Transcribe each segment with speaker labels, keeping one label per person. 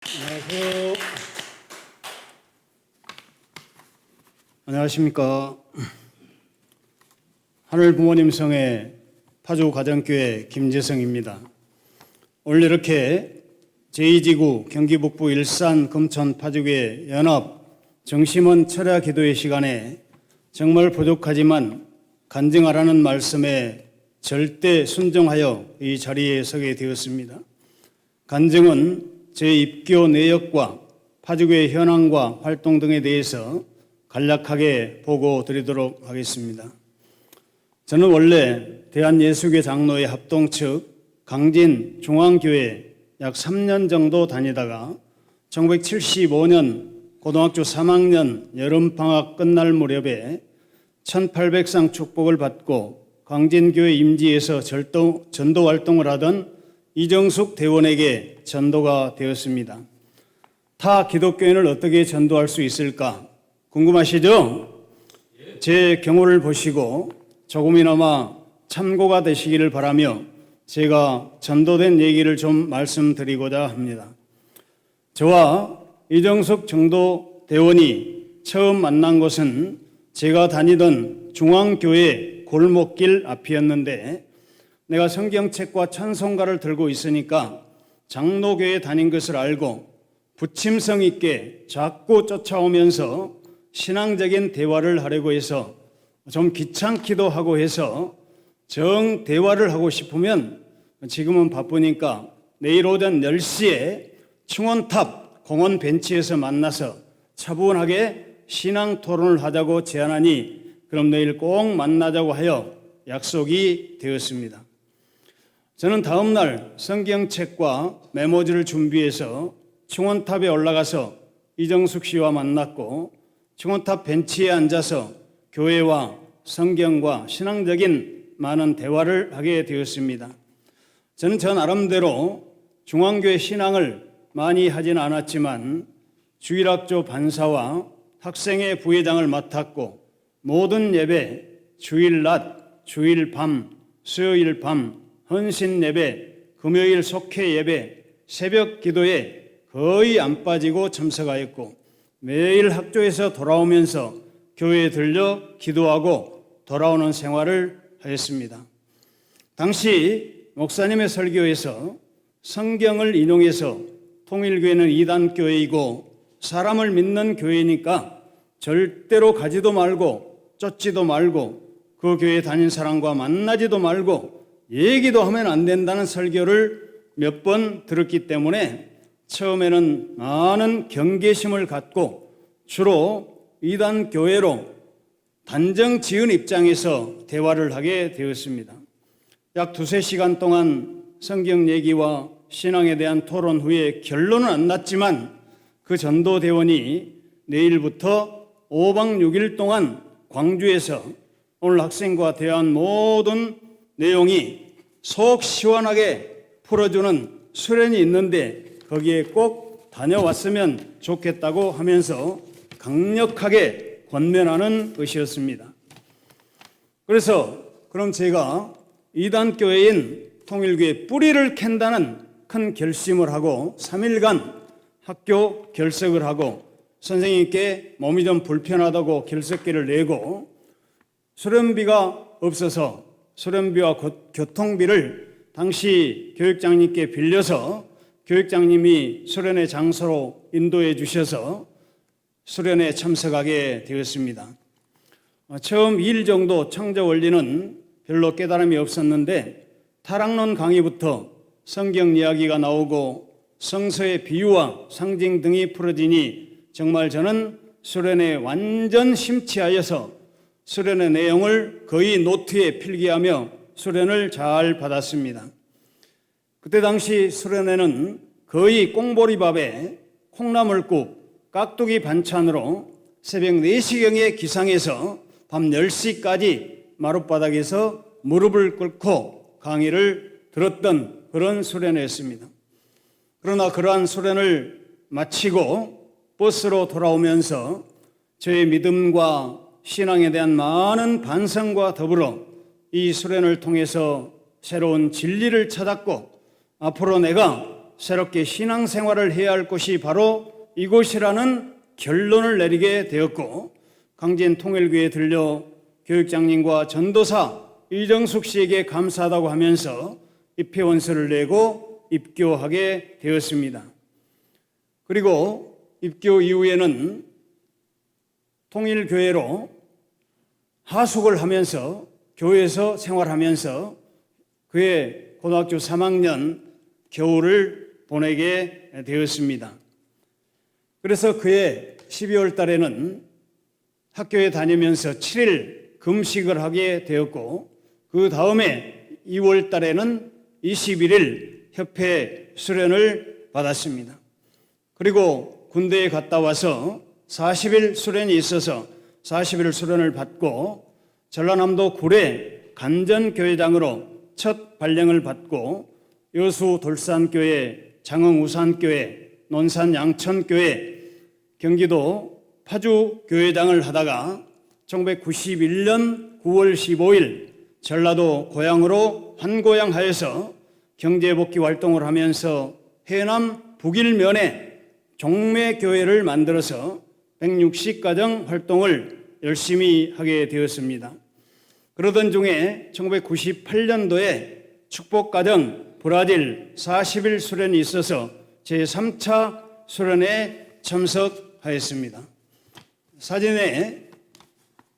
Speaker 1: 안녕하세요. 안녕하십니까. 하늘 부모님 성의 파주 가정교회 김재성입니다. 오늘 이렇게 제2지구 경기북부 일산 금천 파주교회 연합 정심원 철야 기도회 시간에 정말 부족하지만 간증하라는 말씀에 절대 순종하여 이 자리에 서게 되었습니다. 간증은 제 입교 내역과 파주교회 현황과 활동 등에 대해서 간략하게 보고 드리도록 하겠습니다. 저는 원래 대한예수교 장로회 합동 측 강진 중앙교회 약 3년 정도 다니다가 1975년 고등학교 3학년 여름방학 끝날 무렵에 1800상 축복을 받고 강진교회 임지에서 전도 활동을 하던 이정숙 대원에게 전도가 되었습니다. 타 기독교인을 어떻게 전도할 수 있을까 궁금하시죠? 제 경우를 보시고 조금이나마 참고가 되시기를 바라며 제가 전도된 얘기를 좀 말씀드리고자 합니다. 저와 이정숙 전도 대원이 처음 만난 곳은 제가 다니던 중앙교회 골목길 앞이었는데 내가 성경책과 찬송가를 들고 있으니까 장로교에 다닌 것을 알고 부침성 있게 자꾸 쫓아오면서 신앙적인 대화를 하려고 해서 좀 귀찮기도 하고 해서 정 대화를 하고 싶으면 지금은 바쁘니까 내일 오전 10시에 충원탑 공원 벤치에서 만나서 차분하게 신앙 토론을 하자고 제안하니 그럼 내일 꼭 만나자고 하여 약속이 되었습니다. 저는 다음 날 성경책과 메모지를 준비해서 충원탑에 올라가서 이정숙 씨와 만났고 충원탑 벤치에 앉아서 교회와 성경과 신앙적인 많은 대화를 하게 되었습니다. 저는 저 나름대로 중앙교회 신앙을 많이 하진 않았지만 주일학교 반사와 학생회 부회장을 맡았고 모든 예배, 주일 낮, 주일 밤, 수요일 밤, 헌신 예배, 금요일 속회 예배, 새벽 기도에 거의 안 빠지고 참석하였고 매일 학교에서 돌아오면서 교회에 들려 기도하고 돌아오는 생활을 하였습니다. 당시 목사님의 설교에서 성경을 인용해서 통일교회는 이단교회이고 사람을 믿는 교회니까 절대로 가지도 말고 쫓지도 말고 그 교회에 다닌 사람과 만나지도 말고 얘기도 하면 안 된다는 설교를 몇 번 들었기 때문에 처음에는 많은 경계심을 갖고 주로 이단 교회로 단정 지은 입장에서 대화를 하게 되었습니다. 약 2-3시간 동안 성경 얘기와 신앙에 대한 토론 후에 결론은 안 났지만 그 전도대원이 내일부터 5박 6일 동안 광주에서 오늘 학생과 대화한 모든 내용이 속 시원하게 풀어주는 수련이 있는데 거기에 꼭 다녀왔으면 좋겠다고 하면서 강력하게 권면하는 것이었습니다. 그래서 그럼 제가 이단교회인 통일교회 뿌리를 캔다는 큰 결심을 하고 3일간 학교 결석을 하고 선생님께 몸이 좀 불편하다고 결석기를 내고 수련비가 없어서 수련비와 교통비를 당시 교육장님께 빌려서 교육장님이 수련의 장소로 인도해 주셔서 수련에 참석하게 되었습니다. 처음 2일 정도 창조 원리는 별로 깨달음이 없었는데 타락론 강의부터 성경 이야기가 나오고 성서의 비유와 상징 등이 풀어지니 정말 저는 수련에 완전 심취하여서 수련의 내용을 거의 노트에 필기하며 수련을 잘 받았습니다. 그때 당시 수련회는 거의 꽁보리밥에 콩나물국, 깍두기 반찬으로 새벽 4시경에 기상해서 밤 10시까지 마룻바닥에서 무릎을 꿇고 강의를 들었던 그런 수련회였습니다. 그러나 그러한 수련을 마치고 버스로 돌아오면서 저의 믿음과 신앙에 대한 많은 반성과 더불어 이 수련을 통해서 새로운 진리를 찾았고 앞으로 내가 새롭게 신앙생활을 해야 할 곳이 바로 이곳이라는 결론을 내리게 되었고, 강진 통일교에 들려 교육장님과 전도사 이정숙 씨에게 감사하다고 하면서 입회원서를 내고 입교하게 되었습니다. 그리고 입교 이후에는 통일교회로 하숙을 하면서 교회에서 생활하면서 그의 고등학교 3학년 겨울을 보내게 되었습니다. 그래서 그의 12월 달에는 학교에 다니면서 7일 금식을 하게 되었고, 그 다음에 2월 달에는 21일 협회 수련을 받았습니다. 그리고 군대에 갔다 와서 40일 수련이 있어서 40일 수련을 받고 전라남도 구례 간전교회장으로 첫 발령을 받고 여수 돌산교회, 장흥 우산교회, 논산 양천교회, 경기도 파주교회장을 하다가 1991년 9월 15일 전라도 고향으로 환고향하여서 경제복귀 활동을 하면서 해남 북일면에 종매교회를 만들어서 160가정 활동을 열심히 하게 되었습니다. 그러던 중에 1998년도에 축복가정 브라질 40일 수련이 있어서 제3차 수련에 참석하였습니다. 사진에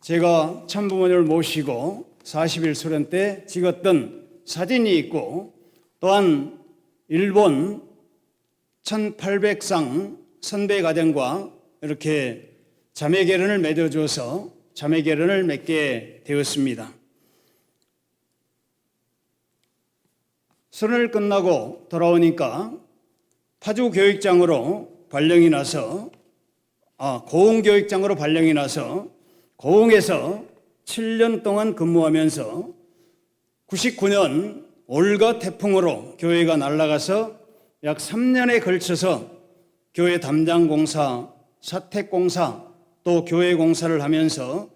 Speaker 1: 제가 참부모님을 모시고 40일 수련 때 찍었던 사진이 있고, 또한 일본 1800상 선배가정과 이렇게 자매결연을 맺어줘서 자매결연을 맺게 되었습니다. 수련을 끝나고 돌아오니까 파주교육장으로 발령이 나서 고흥교육장으로 발령이 나서 고흥에서 7년 동안 근무하면서 99년 올가 태풍으로 교회가 날아가서 약 3년에 걸쳐서 교회 담장공사, 사택공사, 또 교회 공사를 하면서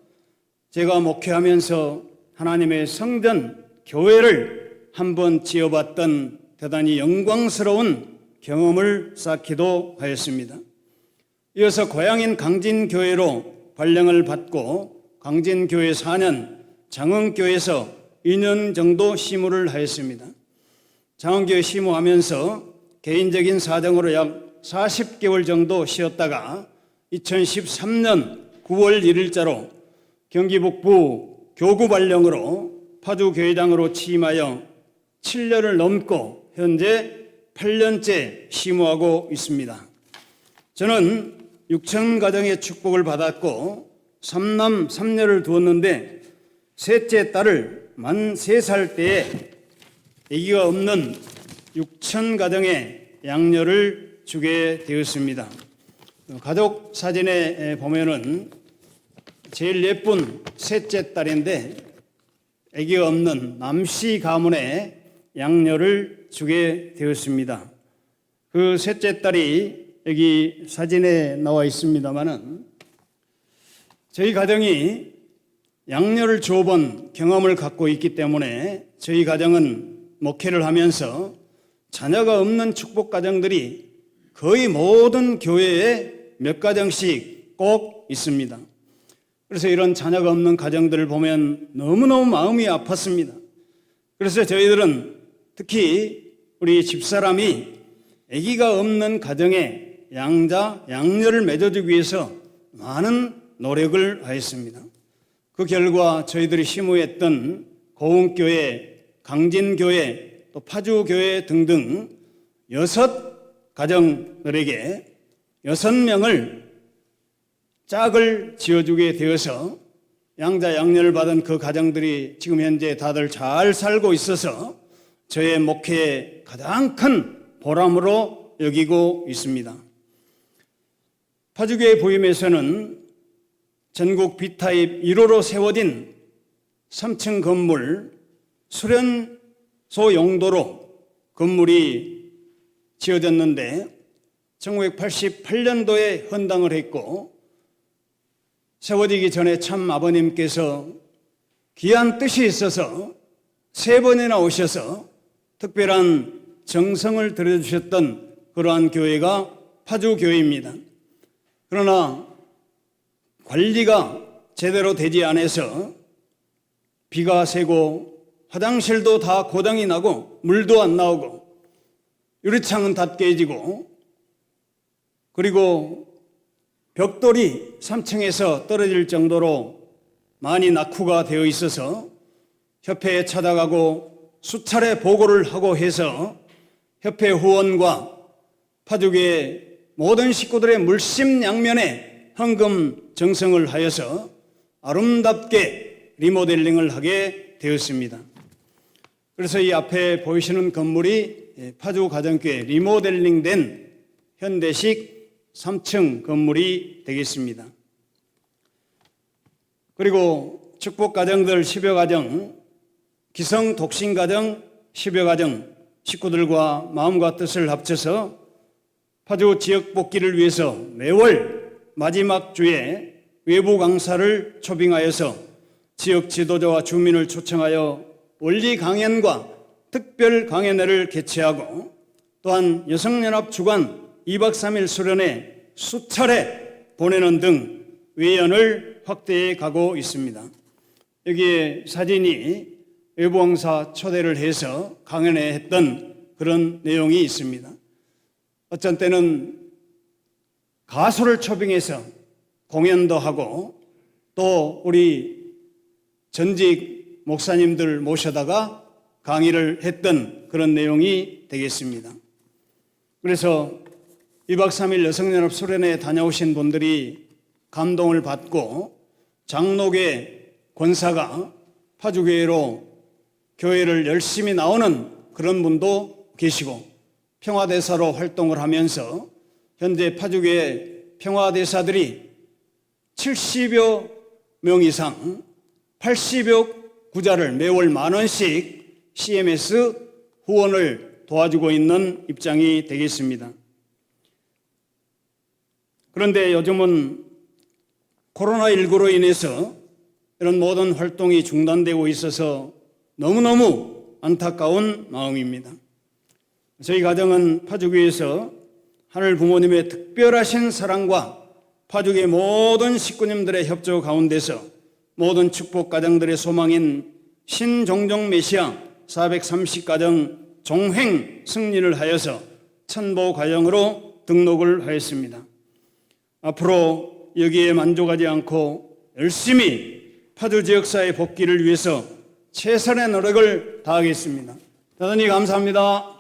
Speaker 1: 제가 목회하면서 하나님의 성전, 교회를 한번 지어봤던 대단히 영광스러운 경험을 쌓기도 하였습니다. 이어서 고향인 강진교회로 발령을 받고 강진교회 4년, 장흥교회에서 2년 정도 시무를 하였습니다. 장흥교회 시무하면서 개인적인 사정으로 약 40개월 정도 쉬었다가 2013년 9월 1일자로 경기 북부 교구 발령으로 파주교회장으로 취임하여 7년을 넘고 현재 8년째 시무하고 있습니다. 저는 6천 가정의 축복을 받았고 3남 3녀를 두었는데 셋째 딸을 만 3살 때에 아기가 없는 6천 가정의 양녀를 주게 되었습니다. 가족 사진에 보면은 제일 예쁜 셋째 딸인데 아기가 없는 남씨 가문의 양녀를 주게 되었습니다. 그 셋째 딸이 여기 사진에 나와 있습니다만은 저희 가정이 양녀를 주어본 경험을 갖고 있기 때문에 저희 가정은 목회를 하면서 자녀가 없는 축복 가정들이 거의 모든 교회에 몇 가정씩 꼭 있습니다. 그래서 이런 자녀가 없는 가정들을 보면 너무너무 마음이 아팠습니다. 그래서 저희들은 특히 우리 집사람이 아기가 없는 가정에 양녀를 맺어주기 위해서 많은 노력을 하였습니다. 그 결과 저희들이 시무했던 고흥교회, 강진교회, 또 파주교회 등등 6 가정들에게 6명을 짝을 지어주게 되어서 양자 양녀를 받은 그 가정들이 지금 현재 다들 잘 살고 있어서 저의 목회의 가장 큰 보람으로 여기고 있습니다. 파주교회 부임에서는 전국 B타입 1호로 세워진 3층 건물 수련소 용도로 건물이 지어졌는데 1988년도에 헌당을 했고 세워지기 전에 참 아버님께서 귀한 뜻이 있어서 3번이나 오셔서 특별한 정성을 들여주셨던 그러한 교회가 파주교회입니다. 그러나 관리가 제대로 되지 않아서 비가 새고 화장실도 다 고장이 나고 물도 안 나오고 유리창은 다 깨지고 그리고 벽돌이 3층에서 떨어질 정도로 많이 낙후가 되어 있어서 협회에 찾아가고 수차례 보고를 하고 해서 협회 후원과 파주교회 모든 식구들의 물심양면에 헌금 정성을 하여서 아름답게 리모델링을 하게 되었습니다. 그래서 이 앞에 보이시는 건물이 파주 가정교회 리모델링된 현대식 3층 건물이 되겠습니다. 그리고 축복가정들 10여 가정, 기성 독신가정 10여 가정 식구들과 마음과 뜻을 합쳐서 파주 지역 복귀를 위해서 매월 마지막 주에 외부 강사를 초빙하여서 지역 지도자와 주민을 초청하여 원리 강연과 특별 강연회를 개최하고 또한 여성연합 주관 2박 3일 수련회 수차례 보내는 등 외연을 확대해 가고 있습니다. 여기에 사진이 외부 강사 초대를 해서 강연회 했던 그런 내용이 있습니다. 어쩐 때는 가수를 초빙해서 공연도 하고 또 우리 전직 목사님들 모셔다가 강의를 했던 그런 내용이 되겠습니다. 그래서 2박 3일 여성연합 수련회에 다녀오신 분들이 감동을 받고 장로계 권사가 파주교회로 교회를 열심히 나오는 그런 분도 계시고 평화대사로 활동을 하면서 현재 파주교회 평화대사들이 70여 명 이상 80여 구자를 매월 10,000원씩 CMS 후원을 도와주고 있는 입장이 되겠습니다. 그런데 요즘은 코로나19로 인해서 이런 모든 활동이 중단되고 있어서 너무너무 안타까운 마음입니다. 저희 가정은 파주교회에서 하늘 부모님의 특별하신 사랑과 파주교회 모든 식구님들의 협조 가운데서 모든 축복 가정들의 소망인 신종종 메시아 430가정 종횡 승리를 하여서 천보 가정으로 등록을 하였습니다. 앞으로 여기에 만족하지 않고 열심히 파주 지역사회 복귀를 위해서 최선의 노력을 다하겠습니다. 대단히 감사합니다.